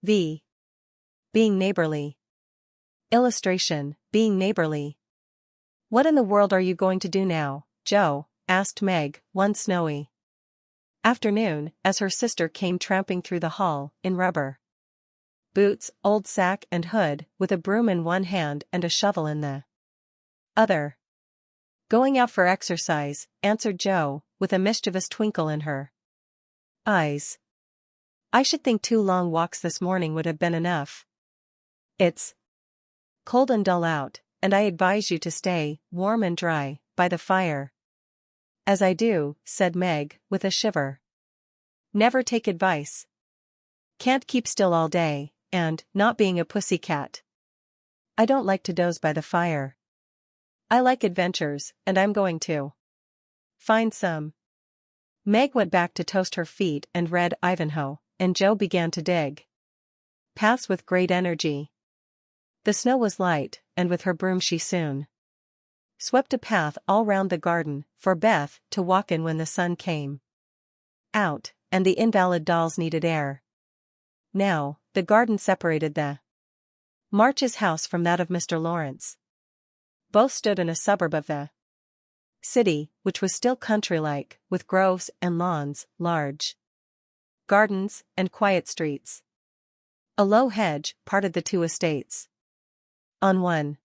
V. Being neighborly. Illustration, being neighborly. What in the world are you going to do now, Joe? Asked Meg, one snowy afternoon, as her sister came tramping through the hall, in rubber boots, old sack and hood, with a broom in one hand and a shovel in the other. Going out for exercise, answered Joe, with a mischievous twinkle in her eyes. I should think 2 long walks this morning would have been enough. It's cold and dull out, and I advise you to stay, warm and dry, by the fire. As I do, said Meg, with a shiver. Never take advice. Can't keep still all day, and, not being a pussycat, I don't like to doze by the fire. I like adventures, and I'm going to find some. Meg went back to toast her feet and read Ivanhoe, and Joe began to dig paths with great energy. The snow was light, and with her broom she soon swept a path all round the garden, for Beth to walk in when the sun came out, and the invalid dolls needed air. Now, the garden separated the March's house from that of Mr. Lawrence. Both stood in a suburb of the city, which was still country-like, with groves and lawns, large gardens, and quiet streets. A low hedge parted the 2 estates. On one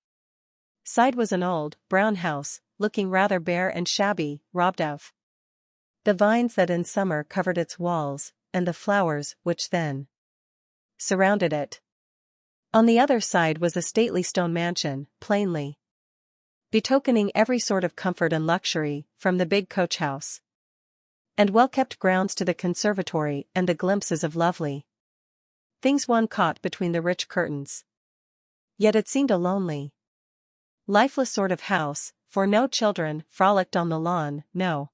side was an old, brown house, looking rather bare and shabby, robbed of the vines that in summer covered its walls, and the flowers which then surrounded it. On the other side was a stately stone mansion, plainly betokening every sort of comfort and luxury, from the big coach house and well-kept grounds to the conservatory and the glimpses of lovely things one caught between the rich curtains. Yet it seemed a lonely, lifeless sort of house, for no children frolicked on the lawn, no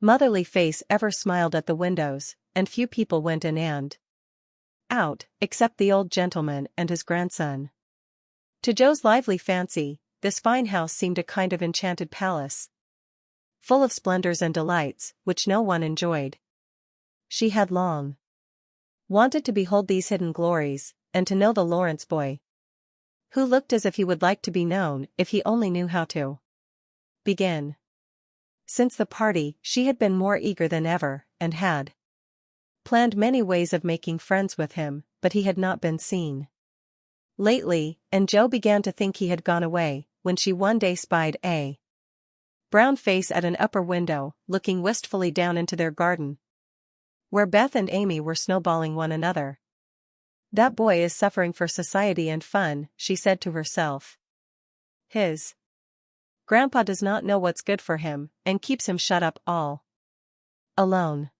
motherly face ever smiled at the windows, and few people went in and out, except the old gentleman and his grandson. To Joe's lively fancy, this fine house seemed a kind of enchanted palace, full of splendors and delights, which no one enjoyed. She had long wanted to behold these hidden glories, and to know the Lawrence boy, who looked as if he would like to be known if he only knew how to begin. Since the party, she had been more eager than ever, and had planned many ways of making friends with him, but he had not been seen lately, and Joe began to think he had gone away, when she one day spied a brown face at an upper window, looking wistfully down into their garden, where Beth and Amy were snowballing one another. That boy is suffering for society and fun, she said to herself. His grandpa does not know what's good for him, and keeps him shut up all alone.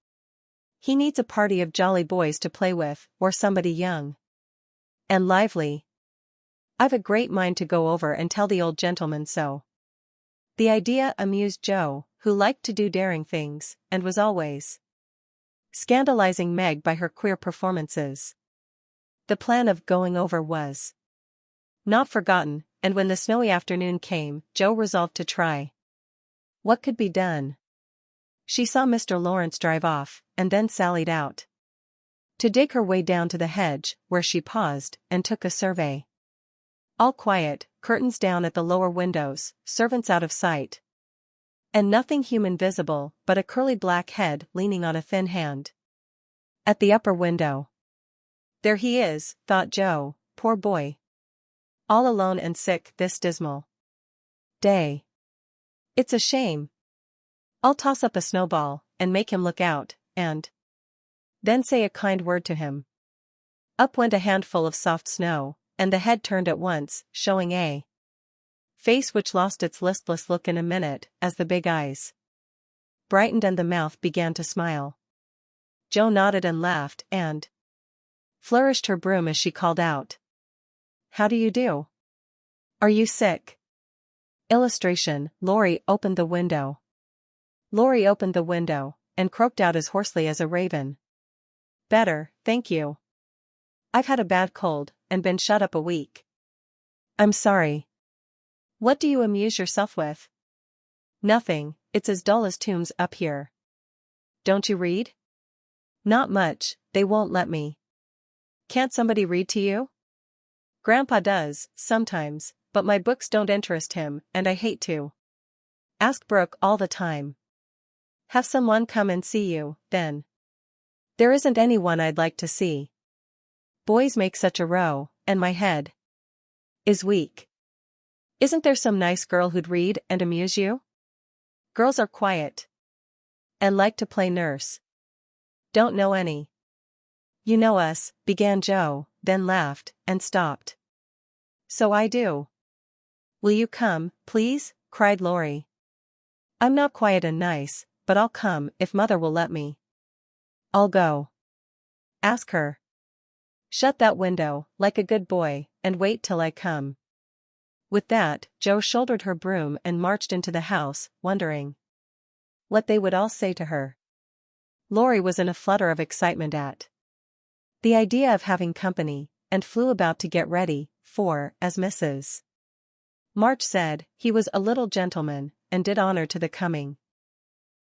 He needs a party of jolly boys to play with, or somebody young and lively. I've a great mind to go over and tell the old gentleman so. The idea amused Joe, who liked to do daring things, and was always scandalizing Meg by her queer performances. The plan of going over was not forgotten, and when the snowy afternoon came, Joe resolved to try what could be done. She saw Mr. Lawrence drive off, and then sallied out to dig her way down to the hedge, where she paused, and took a survey. All quiet, curtains down at the lower windows, servants out of sight, and nothing human visible but a curly black head leaning on a thin hand at the upper window. There he is, thought Joe, poor boy. All alone and sick this dismal day. It's a shame. I'll toss up a snowball, and make him look out, and then say a kind word to him. Up went a handful of soft snow, and the head turned at once, showing a face which lost its listless look in a minute, as the big eyes brightened and the mouth began to smile. Joe nodded and laughed, and flourished her broom as she called out, "How do you do? Are you sick?" Illustration, Laurie opened the window. Laurie opened the window, and croaked out as hoarsely as a raven. "Better, thank you. I've had a bad cold, and been shut up a week." "I'm sorry. What do you amuse yourself with?" "Nothing, it's as dull as tombs up here." "Don't you read?" "Not much, they won't let me." Can't somebody read to you? Grandpa does, sometimes, but my books don't interest him, and I hate to ask Brooke all the time. Have someone come and see you, then. There isn't anyone I'd like to see. Boys make such a row, and my head is weak. Isn't there some nice girl who'd read and amuse you? Girls are quiet and like to play nurse. Don't know any. You know us, began Joe, then laughed and stopped. So I do. Will you come, please? Cried Laurie. I'm not quiet and nice, but I'll come if Mother will let me. I'll go. Ask her. Shut that window, like a good boy, and wait till I come. With that, Joe shouldered her broom and marched into the house, wondering what they would all say to her. Laurie was in a flutter of excitement at the idea of having company, and flew about to get ready, for, as Mrs. March said, he was a little gentleman, and did honor to the coming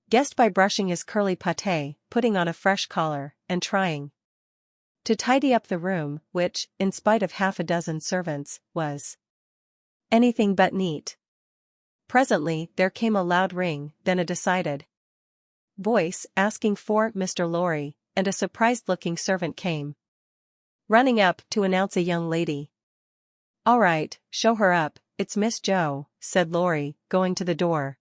guest by brushing his curly pate, putting on a fresh collar, and trying to tidy up the room, which, in spite of half a dozen servants, was anything but neat. Presently, there came a loud ring, then a decided voice asking for Mr. Laurie, and a surprised-looking servant came running up to announce a young lady. All right, show her up, it's Miss Joe, said Laurie, going to the door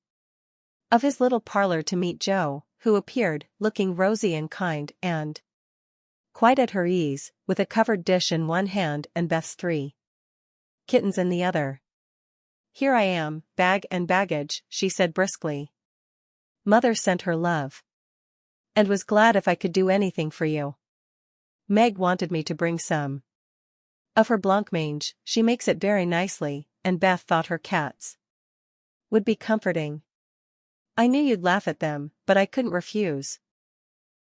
of his little parlor to meet Joe, who appeared, looking rosy and kind and quite at her ease, with a covered dish in one hand and Beth's 3 kittens in the other. Here I am, bag and baggage, she said briskly. Mother sent her love and was glad if I could do anything for you. Meg wanted me to bring some of her blancmange, she makes it very nicely, and Beth thought her cats would be comforting. I knew you'd laugh at them, but I couldn't refuse.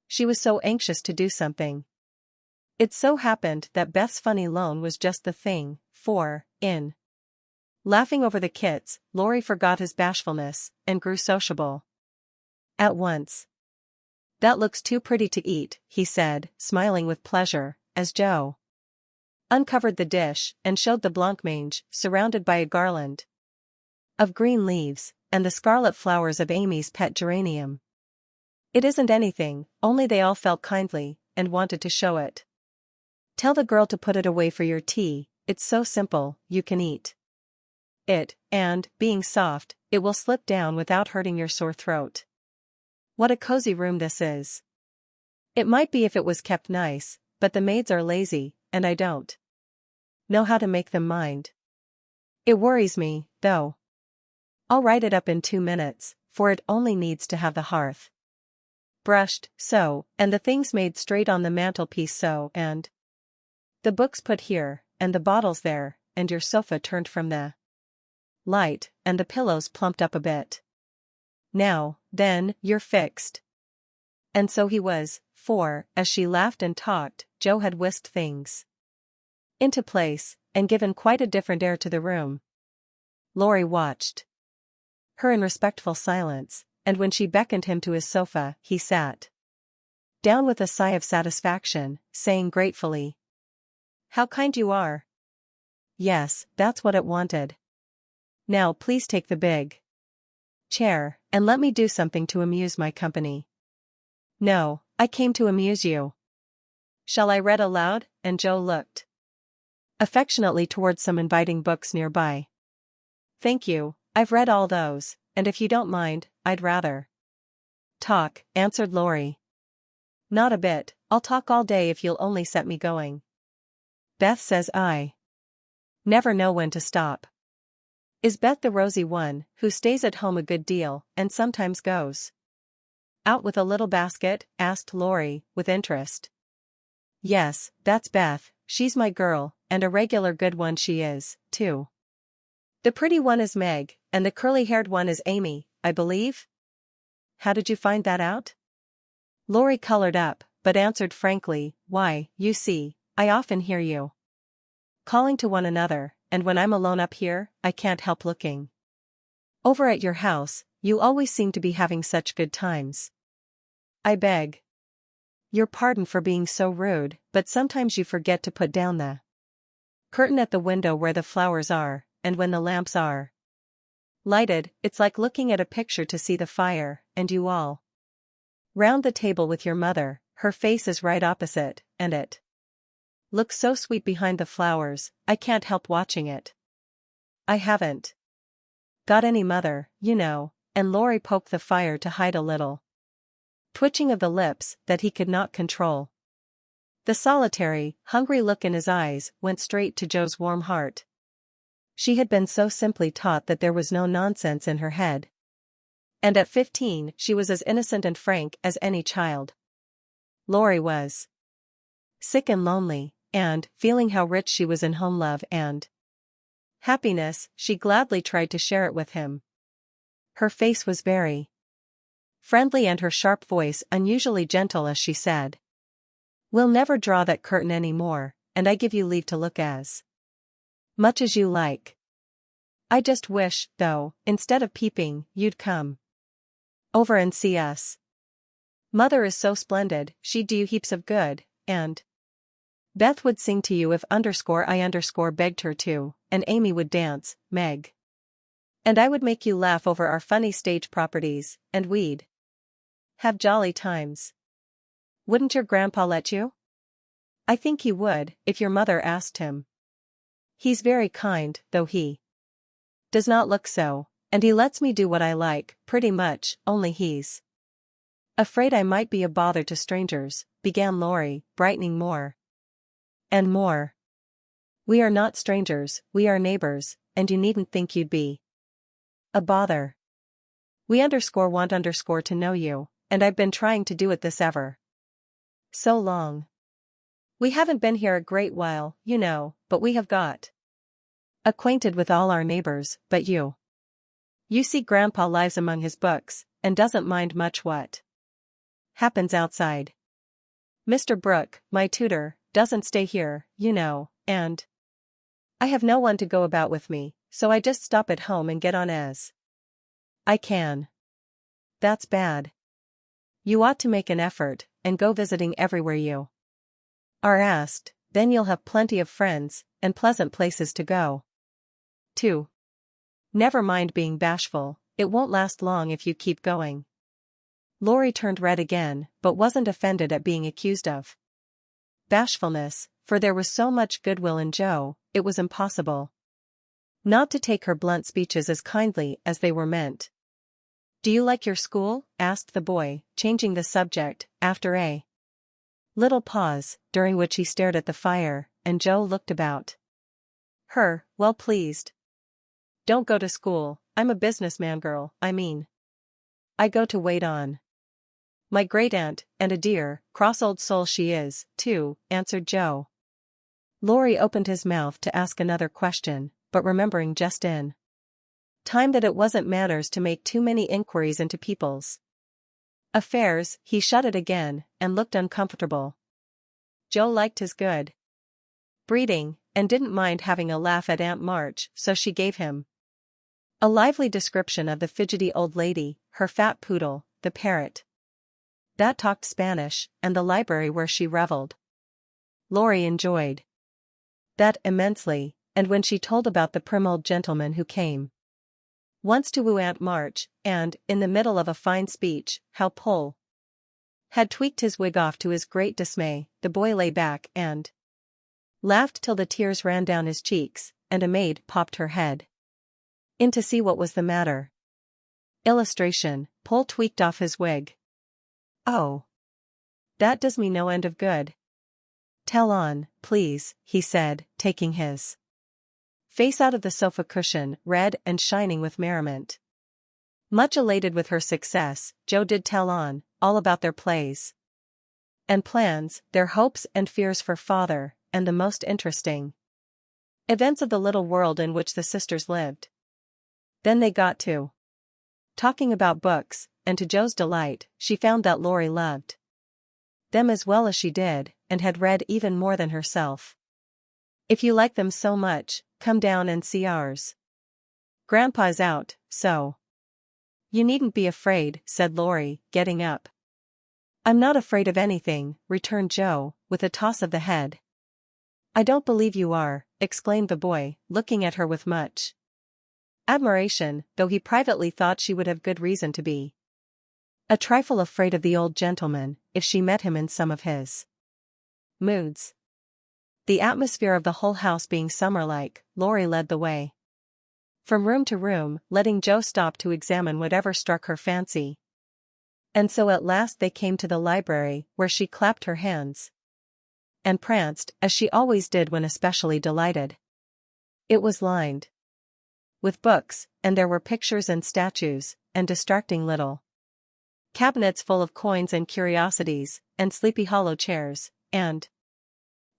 She was so anxious to do something. It so happened that Beth's funny loan was just the thing, for, in laughing over the kits, Laurie forgot his bashfulness, and grew sociable at once. That looks too pretty to eat, he said, smiling with pleasure, as Joe uncovered the dish, and showed the blancmange, surrounded by a garland of green leaves, and the scarlet flowers of Amy's pet geranium. It isn't anything, only they all felt kindly, and wanted to show it. Tell the girl to put it away for your tea, it's so simple, you can eat it, and, being soft, it will slip down without hurting your sore throat. What a cozy room this is. It might be if it was kept nice, but the maids are lazy, and I don't know how to make them mind. It worries me, though. I'll write it up in 2 minutes, for it only needs to have the hearth brushed, so, and the things made straight on the mantelpiece so, and the books put here, and the bottles there, and your sofa turned from the light, and the pillows plumped up a bit. Now, then, you're fixed. And so he was, for, as she laughed and talked, Joe had whisked things into place, and given quite a different air to the room. Laurie watched her in respectful silence, and when she beckoned him to his sofa, he sat down with a sigh of satisfaction, saying gratefully, "How kind you are." Yes, that's what it wanted. Now please take the big chair, and let me do something to amuse my company. No, I came to amuse you. Shall I read aloud? And Joe looked affectionately towards some inviting books nearby. Thank you, I've read all those, and if you don't mind, I'd rather talk, answered Laurie. Not a bit, I'll talk all day if you'll only set me going. Beth says I never know when to stop. Is Beth the rosy one, who stays at home a good deal, and sometimes goes out with a little basket? Asked Laurie, with interest. Yes, that's Beth, she's my girl, and a regular good one she is, too. The pretty one is Meg, and the curly-haired one is Amy, I believe? How did you find that out? Laurie colored up, but answered frankly, why, you see, I often hear you calling to one another, and when I'm alone up here, I can't help looking over at your house. You always seem to be having such good times. I beg Your pardon for being so rude, but sometimes you forget to put down the curtain at the window where the flowers are, and when the lamps are lighted, it's like looking at a picture to see the fire, and you all round the table with your mother, her face is right opposite, and it looks so sweet behind the flowers, I can't help watching it. I haven't got any mother, you know, and Laurie poked the fire to hide a little twitching of the lips that he could not control. The solitary, hungry look in his eyes went straight to Joe's warm heart. She had been so simply taught that there was no nonsense in her head. And at 15 she was as innocent and frank as any child. Laurie was sick and lonely, and, feeling how rich she was in home love and happiness, she gladly tried to share it with him. Her face was very friendly and her sharp voice unusually gentle as she said, "We'll never draw that curtain any more, and I give you leave to look as much as you like. I just wish, though, instead of peeping, you'd come over and see us. Mother is so splendid, she'd do you heaps of good, and Beth would sing to you if I begged her to, and Amy would dance, Meg. And I would make you laugh over our funny stage properties, and we'd have jolly times. Wouldn't your grandpa let you?" "I think he would, if your mother asked him. He's very kind, though he does not look so, and he lets me do what I like, pretty much, only he's afraid I might be a bother to strangers," began Laurie, brightening more and more. "We are not strangers, we are neighbors, and you needn't think you'd be a bother. We want to know you, and I've been trying to do it this ever so long. We haven't been here a great while, you know, but we have got acquainted with all our neighbors, but you. You see, Grandpa lives among his books, and doesn't mind much what happens outside. Mr. Brooke, my tutor, doesn't stay here, you know, and I have no one to go about with me, so I just stop at home and get on as I can." "That's bad. You ought to make an effort, and go visiting everywhere you are asked, then you'll have plenty of friends, and pleasant places to go to. Never mind being bashful, it won't last long if you keep going." Laurie turned red again, but wasn't offended at being accused of bashfulness, for there was so much goodwill in Joe, it was impossible not to take her blunt speeches as kindly as they were meant. "Do you like your school?" asked the boy, changing the subject, after a little pause, during which he stared at the fire, and Joe looked about her, well pleased. "Don't go to school, I'm a businessman girl, I mean. I go to wait on my great-aunt, and a dear, cross old soul she is, too," answered Joe. Laurie opened his mouth to ask another question, but remembering just in time that it wasn't manners to make too many inquiries into people's affairs, he shut it again, and looked uncomfortable. Joe liked his good breeding, and didn't mind having a laugh at Aunt March, so she gave him a lively description of the fidgety old lady, her fat poodle, the parrot that talked Spanish, and the library where she reveled. Laurie enjoyed that immensely, and when she told about the prim old gentleman who came once to woo Aunt March, and, in the middle of a fine speech, how Pole had tweaked his wig off to his great dismay, the boy lay back and laughed till the tears ran down his cheeks, and a maid popped her head in to see what was the matter. Illustration: Pole tweaked off his wig. "Oh. That does me no end of good. Tell on, please," he said, taking his face out of the sofa cushion, red and shining with merriment. Much elated with her success, Joe did tell on, all about their plays and plans, their hopes and fears for father, and the most interesting events of the little world in which the sisters lived. Then they got to talking about books, and to Joe's delight, she found that Laurie loved them as well as she did, and had read even more than herself. "If you like them so much, come down and see ours. Grandpa's out, so you needn't be afraid," said Laurie, getting up. I'm not afraid of anything, returned Joe, with a toss of the head. I don't believe you are, exclaimed the boy, looking at her with much admiration, though he privately thought she would have good reason to be a trifle afraid of the old gentleman, if she met him in some of his moods. The atmosphere of the whole house being summer-like, Laurie led the way from room to room, letting Joe stop to examine whatever struck her fancy. And so at last they came to the library, where she clapped her hands and pranced, as she always did when especially delighted. It was lined with books, and there were pictures and statues, and distracting little cabinets full of coins and curiosities, and sleepy hollow chairs, and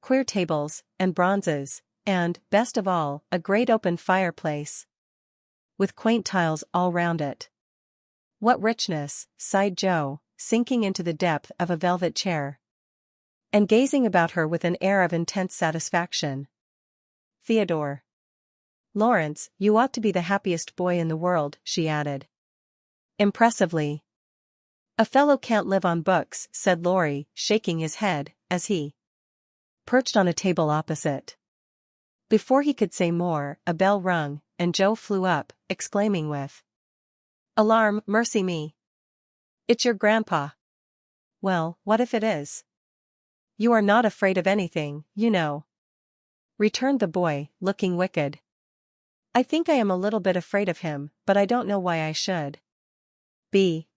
queer tables, and bronzes, and, best of all, a great open fireplace with quaint tiles all round it. What richness, sighed Joe, sinking into the depth of a velvet chair and gazing about her with an air of intense satisfaction. Theodore Lawrence, you ought to be the happiest boy in the world, she added impressively. A fellow can't live on books, said Laurie, shaking his head, as he perched on a table opposite. Before he could say more, a bell rung, and Joe flew up, exclaiming with alarm, mercy me! It's your grandpa. Well, what if it is? You are not afraid of anything, you know, returned the boy, looking wicked. I think I am a little bit afraid of him, but I don't know why I should be.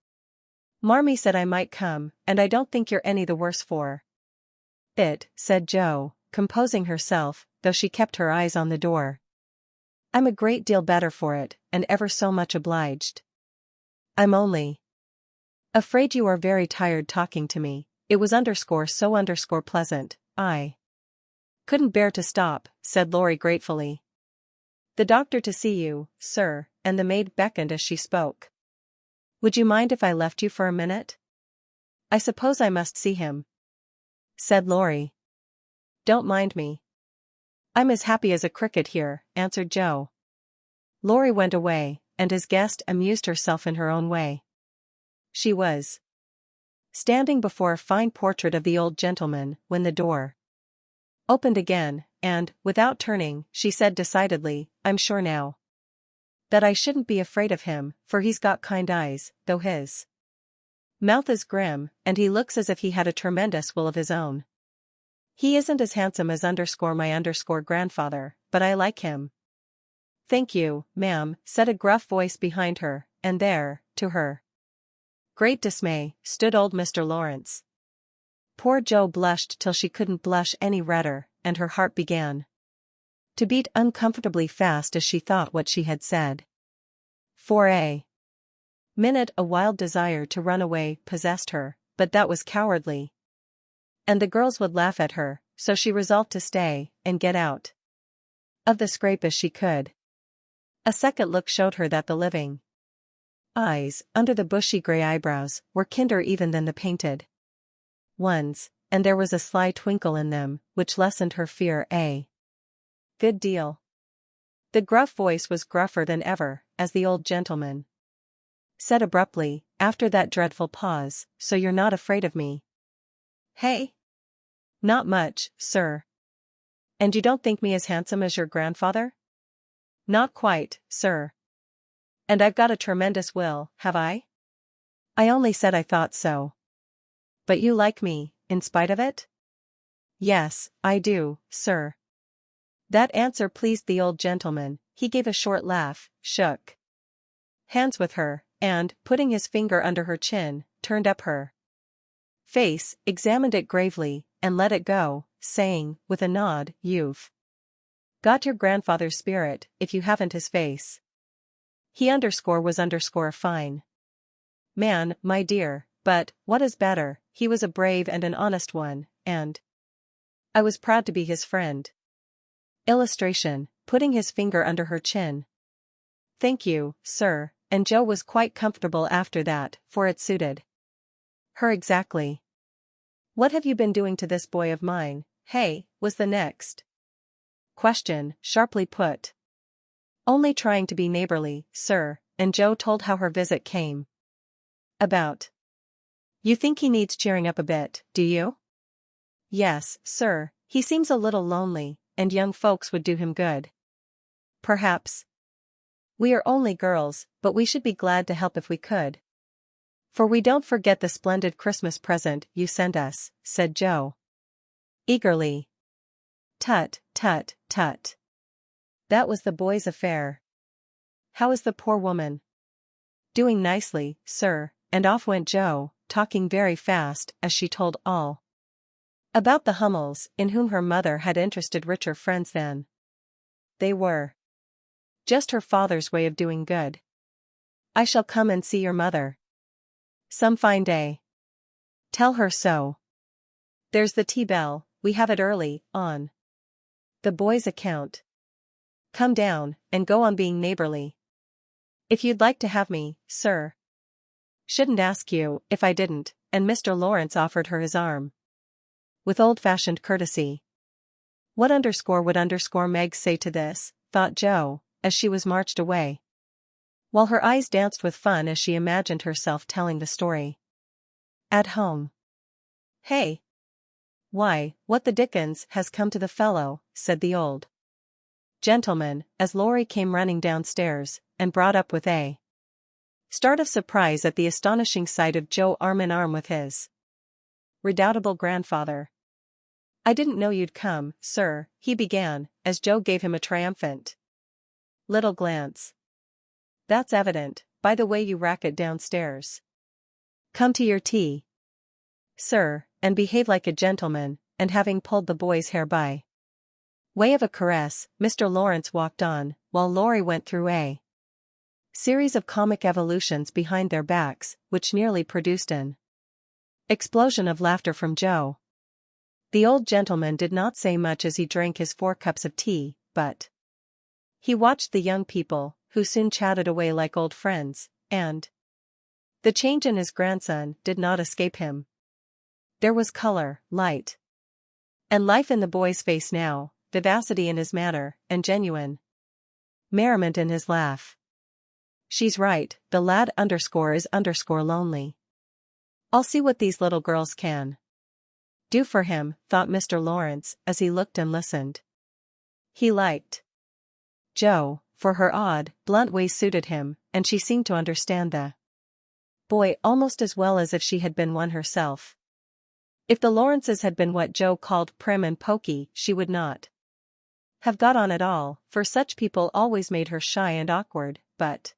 Marmee said I might come, and I don't think you're any the worse for it, said Joe, composing herself, though she kept her eyes on the door. I'm a great deal better for it, and ever so much obliged. I'm only afraid you are very tired talking to me. It was so pleasant, I couldn't bear to stop, said Laurie gratefully. The doctor to see you, sir, and the maid beckoned as she spoke. Would you mind if I left you for a minute? I suppose I must see him, said Laurie. Don't mind me. I'm as happy as a cricket here, answered Joe. Laurie went away, and his guest amused herself in her own way. She was standing before a fine portrait of the old gentleman, when the door opened again, and, without turning, she said decidedly, I'm sure now that I shouldn't be afraid of him, for he's got kind eyes, though his mouth is grim, and he looks as if he had a tremendous will of his own. He isn't as handsome as my grandfather, but I like him. Thank you, ma'am, said a gruff voice behind her, and there, to her great dismay, stood old Mr. Lawrence. Poor Joe blushed till she couldn't blush any redder, and her heart began to beat uncomfortably fast as she thought what she had said. For a minute a wild desire to run away possessed her, but that was cowardly, and the girls would laugh at her, so she resolved to stay, and get out of the scrape as she could. A second look showed her that the living eyes, under the bushy grey eyebrows, were kinder even than the painted ones, and there was a sly twinkle in them, which lessened her fear a good deal. The gruff voice was gruffer than ever, as the old gentleman said abruptly, after that dreadful pause, so you're not afraid of me? Hey? Not much, sir. And you don't think me as handsome as your grandfather? Not quite, sir. And I've got a tremendous will, have I? I only said I thought so. But you like me, in spite of it? Yes, I do, sir. That answer pleased the old gentleman. He gave a short laugh, shook hands with her, and, putting his finger under her chin, turned up her face, examined it gravely, and let it go, saying, with a nod, you've got your grandfather's spirit, if you haven't his face. He was a fine man, my dear, but, what is better, he was a brave and an honest one, and I was proud to be his friend. Illustration, putting his finger under her chin. Thank you, sir, and Joe was quite comfortable after that, for it suited her exactly. What have you been doing to this boy of mine, hey, was the next question, sharply put. Only trying to be neighborly, sir, and Joe told how her visit came about. You think he needs cheering up a bit, do you? Yes, sir, he seems a little lonely, and young folks would do him good. Perhaps. We are only girls, but we should be glad to help if we could. For we don't forget the splendid Christmas present you sent us, said Joe. Eagerly. Tut, tut, tut. That was the boy's affair. How is the poor woman? Doing nicely, sir, and off went Joe, talking very fast as she told all about the Hummels, in whom her mother had interested richer friends than they were. Just her father's way of doing good. I shall come and see your mother some fine day. Tell her so. There's the tea bell, we have it early, on the boy's account. Come down, and go on being neighborly. If you'd like to have me, sir. Shouldn't ask you, if I didn't, and Mr. Lawrence offered her his arm. With old-fashioned courtesy. What would Meg say to this, thought Joe, as she was marched away. While her eyes danced with fun as she imagined herself telling the story. At home. Hey! Why, what the dickens has come to the fellow, said the old gentleman, as Laurie came running downstairs, and brought up with a start of surprise at the astonishing sight of Joe arm in arm with his redoubtable grandfather. I didn't know you'd come, sir, he began, as Joe gave him a triumphant little glance. That's evident, by the way you racket downstairs. Come to your tea, sir, and behave like a gentleman, and having pulled the boy's hair by way of a caress, Mr. Lawrence walked on, while Laurie went through a series of comic evolutions behind their backs, which nearly produced an explosion of laughter from Joe. The old gentleman did not say much as he drank his 4 cups of tea, but he watched the young people, who soon chatted away like old friends, and the change in his grandson did not escape him. There was color, light, and life in the boy's face now, vivacity in his manner, and genuine merriment in his laugh. She's right, the lad is lonely. I'll see what these little girls can do for him, thought Mr. Lawrence, as he looked and listened. He liked Joe, for her odd, blunt ways suited him, and she seemed to understand the boy almost as well as if she had been one herself. If the Lawrences had been what Joe called prim and poky, she would not have got on at all, for such people always made her shy and awkward, but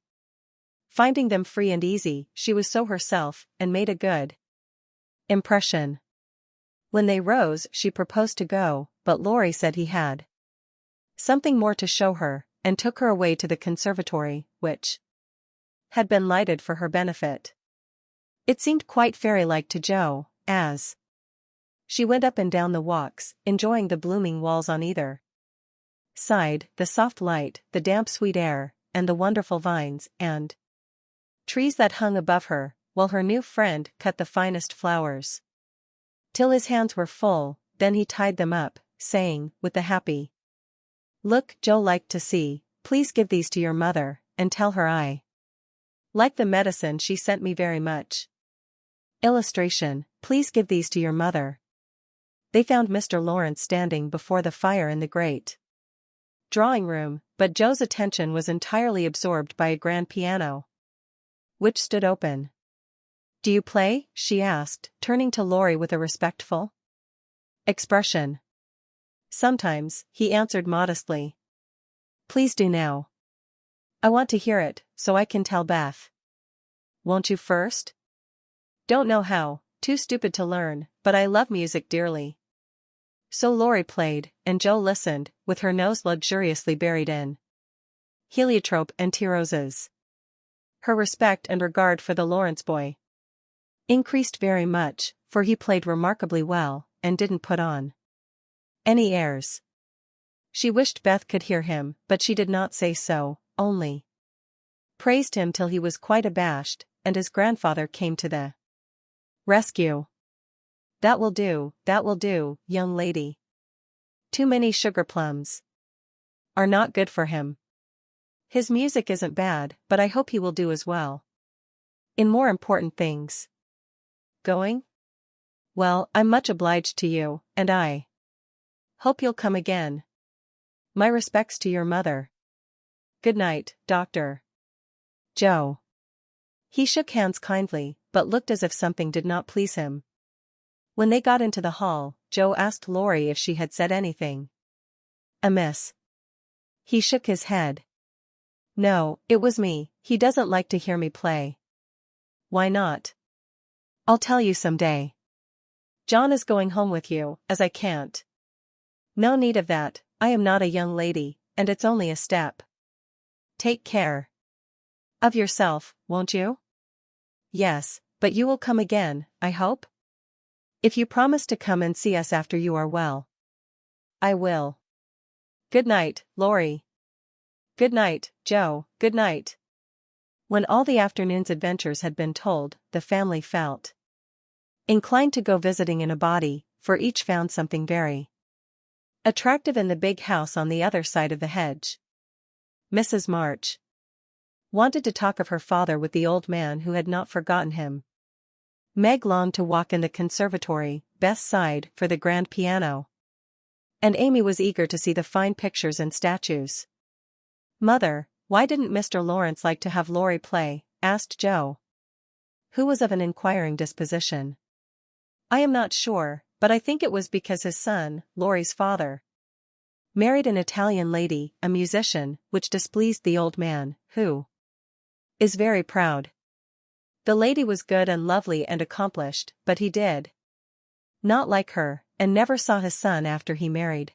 finding them free and easy, she was so herself, and made a good impression. When they rose, she proposed to go, but Laurie said he had something more to show her, and took her away to the conservatory, which had been lighted for her benefit. It seemed quite fairy-like to Joe, as she went up and down the walks, enjoying the blooming walls on either side, the soft light, the damp sweet air, and the wonderful vines and trees that hung above her, while her new friend cut the finest flowers till his hands were full. Then he tied them up, saying, with a happy look Joe liked to see, please give these to your mother, and tell her I like the medicine she sent me very much. Illustration, please give these to your mother. They found Mr. Lawrence standing before the fire in the great drawing room, but Joe's attention was entirely absorbed by a grand piano, which stood open. Do you play? She asked, turning to Laurie with a respectful expression. Sometimes, he answered modestly. Please do now. I want to hear it, so I can tell Beth. Won't you first? Don't know how, too stupid to learn, but I love music dearly. So Laurie played, and Joe listened, with her nose luxuriously buried in heliotrope and tea roses. Her respect and regard for the Lawrence boy increased very much, for he played remarkably well, and didn't put on any airs. She wished Beth could hear him, but she did not say so, only praised him till he was quite abashed, and his grandfather came to the rescue. That will do, young lady. Too many sugar plums are not good for him. His music isn't bad, but I hope he will do as well in more important things. Going? Well, I'm much obliged to you, and I hope you'll come again. My respects to your mother. Good night, Doctor. Joe. He shook hands kindly, but looked as if something did not please him. When they got into the hall, Joe asked Laurie if she had said anything amiss. He shook his head. No, it was me. He doesn't like to hear me play. Why not? I'll tell you someday. John is going home with you, as I can't. No need of that, I am not a young lady, and it's only a step. Take care of yourself, won't you? Yes, but you will come again, I hope? If you promise to come and see us after you are well. I will. Good night, Laurie. Good night, Joe, good night. When all the afternoon's adventures had been told, the family felt inclined to go visiting in a body, for each found something very attractive in the big house on the other side of the hedge. Mrs. March wanted to talk of her father with the old man who had not forgotten him. Meg longed to walk in the conservatory, Beth sighed for the grand piano. And Amy was eager to see the fine pictures and statues. Mother, why didn't Mr. Lawrence like to have Laurie play? Asked Joe, who was of an inquiring disposition. I am not sure, but I think it was because his son, Laurie's father, married an Italian lady, a musician, which displeased the old man, who is very proud. The lady was good and lovely and accomplished, but he did not like her, and never saw his son after he married.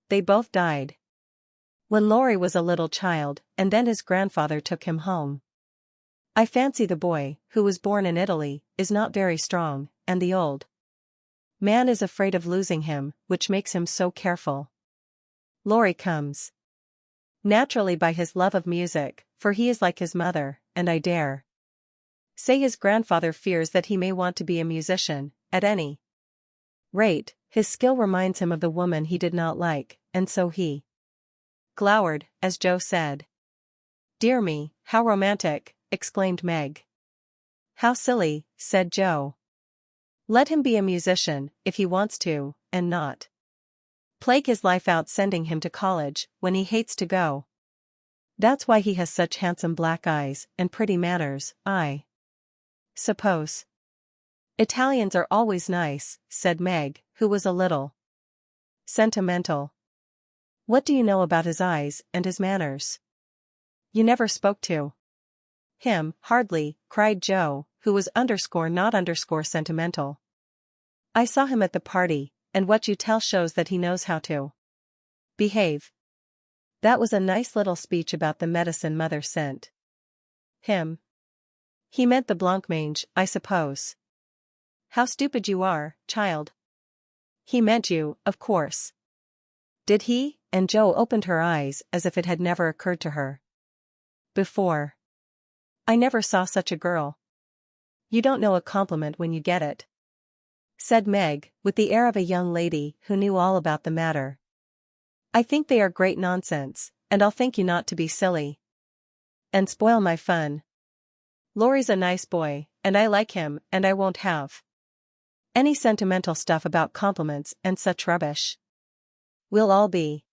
They both died when Laurie was a little child, and then his grandfather took him home. I fancy the boy, who was born in Italy, is not very strong, and the old man is afraid of losing him, which makes him so careful. Laurie comes naturally by his love of music, for he is like his mother, and I dare say his grandfather fears that he may want to be a musician, at any rate. His skill reminds him of the woman he did not like, and so he glowered, as Joe said. Dear me, how romantic, exclaimed Meg. How silly, said Joe. Let him be a musician, if he wants to, and not plague his life out sending him to college, when he hates to go. That's why he has such handsome black eyes, and pretty manners, I suppose. Italians are always nice, said Meg, who was a little sentimental. What do you know about his eyes, and his manners? You never spoke to him, hardly, cried Joe, who was not sentimental. I saw him at the party, and what you tell shows that he knows how to behave. That was a nice little speech about the medicine mother sent him. He meant the blancmange, I suppose. How stupid you are, child. He meant you, of course. Did he? And Joe opened her eyes as if it had never occurred to her before. I never saw such a girl. You don't know a compliment when you get it, said Meg, with the air of a young lady who knew all about the matter. I think they are great nonsense, and I'll thank you not to be silly and spoil my fun. Laurie's a nice boy, and I like him, and I won't have any sentimental stuff about compliments and such rubbish. We'll all be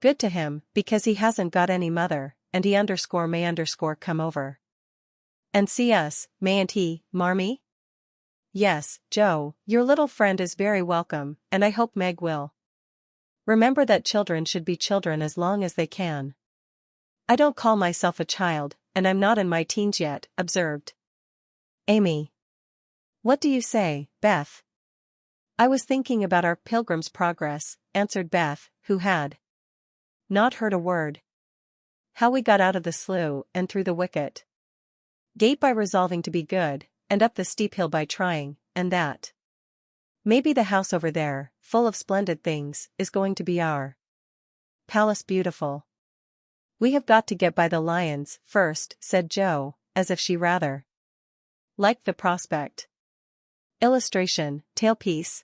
good to him, because he hasn't got any mother, and he may come over and see us, mayn't he, Marmee? Yes, Joe, your little friend is very welcome, and I hope Meg will remember that children should be children as long as they can. I don't call myself a child, and I'm not in my teens yet, observed Amy. What do you say, Beth? I was thinking about our Pilgrim's Progress, answered Beth, who had not heard a word. How we got out of the slough and through the wicket gate by resolving to be good, and up the steep hill by trying, and that maybe the house over there, full of splendid things, is going to be our palace beautiful. We have got to get by the lions first, said Joe, as if she rather liked the prospect. Illustration, tailpiece.